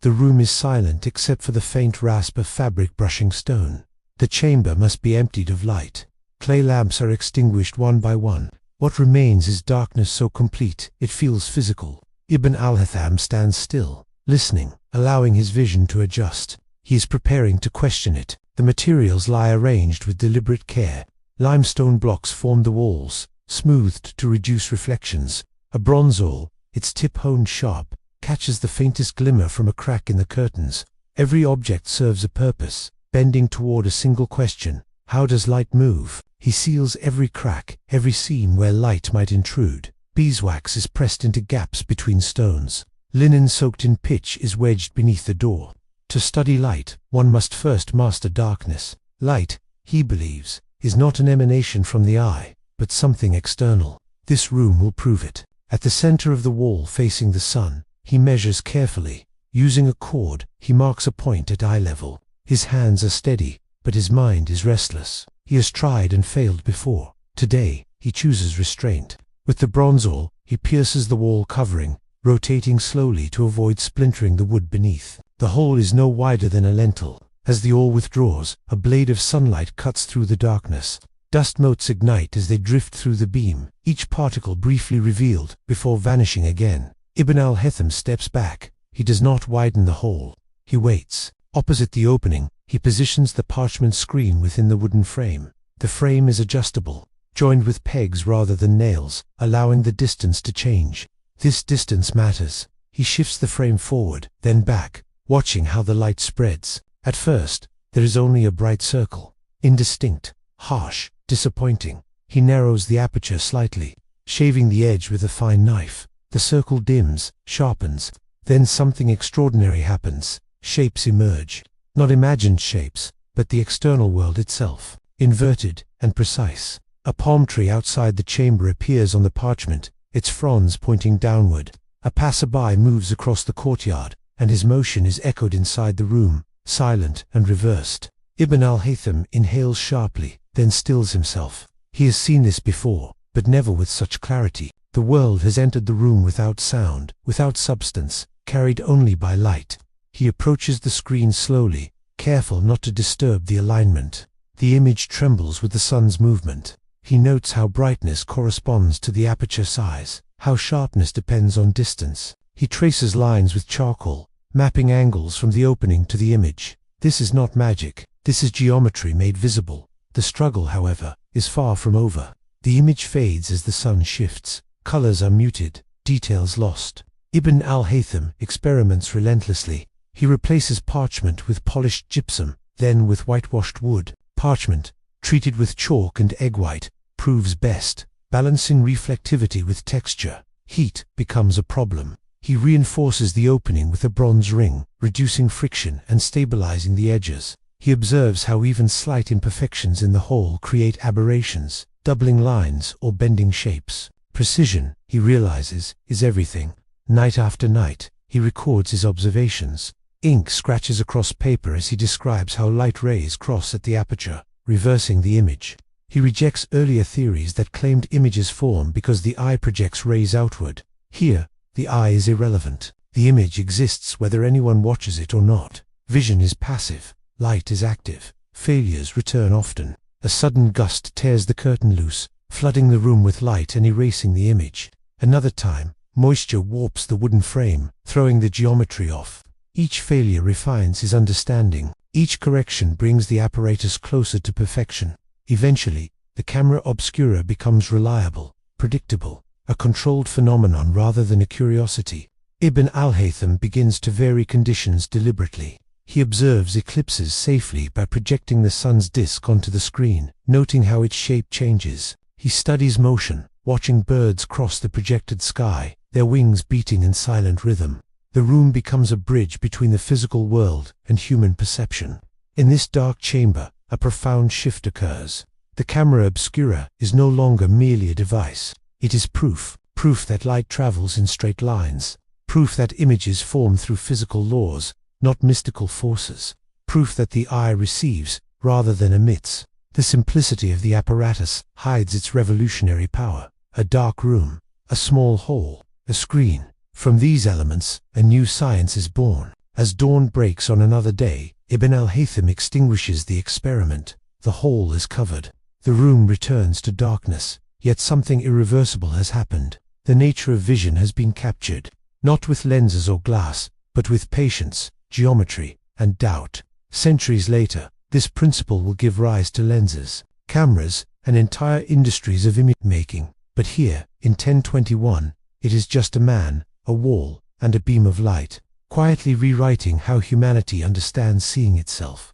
The room is silent except for the faint rasp of fabric brushing stone. The chamber must be emptied of light. Clay lamps are extinguished one by one. What remains is darkness so complete it feels physical. Ibn al-Haytham stands still, listening, allowing his vision to adjust. He is preparing to question it. The materials lie arranged with deliberate care. Limestone blocks form the walls, smoothed to reduce reflections. A bronze awl, its tip honed sharp, catches the faintest glimmer from a crack in the curtains. Every object serves a purpose, bending toward a single question: how does light move? He seals every crack, every seam where light might intrude. Beeswax is pressed into gaps between stones. Linen soaked in pitch is wedged beneath the door. To study light, one must first master darkness. Light, he believes, is not an emanation from the eye, but something external. This room will prove it. At the center of the wall facing the sun, he measures carefully. Using a cord, he marks a point at eye level. His hands are steady, but his mind is restless. He has tried and failed before. Today, he chooses restraint. With the bronze awl, he pierces the wall covering, rotating slowly to avoid splintering the wood beneath. The hole is no wider than a lentil. As the awl withdraws, a blade of sunlight cuts through the darkness. Dust motes ignite as they drift through the beam, each particle briefly revealed, before vanishing again. Ibn al-Haytham steps back. He does not widen the hole. He waits. Opposite the opening, he positions the parchment screen within the wooden frame. The frame is adjustable, joined with pegs rather than nails, allowing the distance to change. This distance matters. He shifts the frame forward, then back, watching how the light spreads. At first, there is only a bright circle. Indistinct, harsh, disappointing. He narrows the aperture slightly, shaving the edge with a fine knife. The circle dims, sharpens. Then something extraordinary happens. Shapes emerge. Not imagined shapes, but the external world itself. Inverted and precise. A palm tree outside the chamber appears on the parchment, its fronds pointing downward. A passerby moves across the courtyard, and his motion is echoed inside the room, silent and reversed. Ibn al-Haytham inhales sharply, then stills himself. He has seen this before, but never with such clarity. The world has entered the room without sound, without substance, carried only by light. He approaches the screen slowly, careful not to disturb the alignment. The image trembles with the sun's movement. He notes how brightness corresponds to the aperture size, how sharpness depends on distance. He traces lines with charcoal, mapping angles from the opening to the image. This is not magic. This is geometry made visible. The struggle, however, is far from over. The image fades as the sun shifts. Colors are muted, details lost. Ibn al-Haytham experiments relentlessly. He replaces parchment with polished gypsum, then with whitewashed wood. Parchment, treated with chalk and egg white, proves best, balancing reflectivity with texture. Heat becomes a problem. He reinforces the opening with a bronze ring, reducing friction and stabilizing the edges. He observes how even slight imperfections in the hole create aberrations, doubling lines or bending shapes. Precision, he realizes, is everything. Night after night, he records his observations. Ink scratches across paper as he describes how light rays cross at the aperture, reversing the image. He rejects earlier theories that claimed images form because the eye projects rays outward. Here, the eye is irrelevant. The image exists whether anyone watches it or not. Vision is passive. Light is active. Failures return often. A sudden gust tears the curtain loose, flooding the room with light and erasing the image. Another time, moisture warps the wooden frame, throwing the geometry off. Each failure refines his understanding. Each correction brings the apparatus closer to perfection. Eventually, the camera obscura becomes reliable, predictable, a controlled phenomenon rather than a curiosity. Ibn al-Haytham begins to vary conditions deliberately. He observes eclipses safely by projecting the sun's disk onto the screen, noting how its shape changes. He studies motion, watching birds cross the projected sky, their wings beating in silent rhythm. The room becomes a bridge between the physical world and human perception. In this dark chamber, a profound shift occurs. The camera obscura is no longer merely a device. It is proof that light travels in straight lines, proof that images form through physical laws, not mystical forces, proof that the eye receives rather than emits. The simplicity of the apparatus hides its revolutionary power. A dark room, a small hole, a screen. From these elements, a new science is born. As dawn breaks on another day, Ibn al-Haytham extinguishes the experiment. The hole is covered. The room returns to darkness. Yet something irreversible has happened. The nature of vision has been captured, not with lenses or glass, but with patience, geometry, and doubt. Centuries later, this principle will give rise to lenses, cameras, and entire industries of image making. But here, in 1021, it is just a man, a wall, and a beam of light, quietly rewriting how humanity understands seeing itself.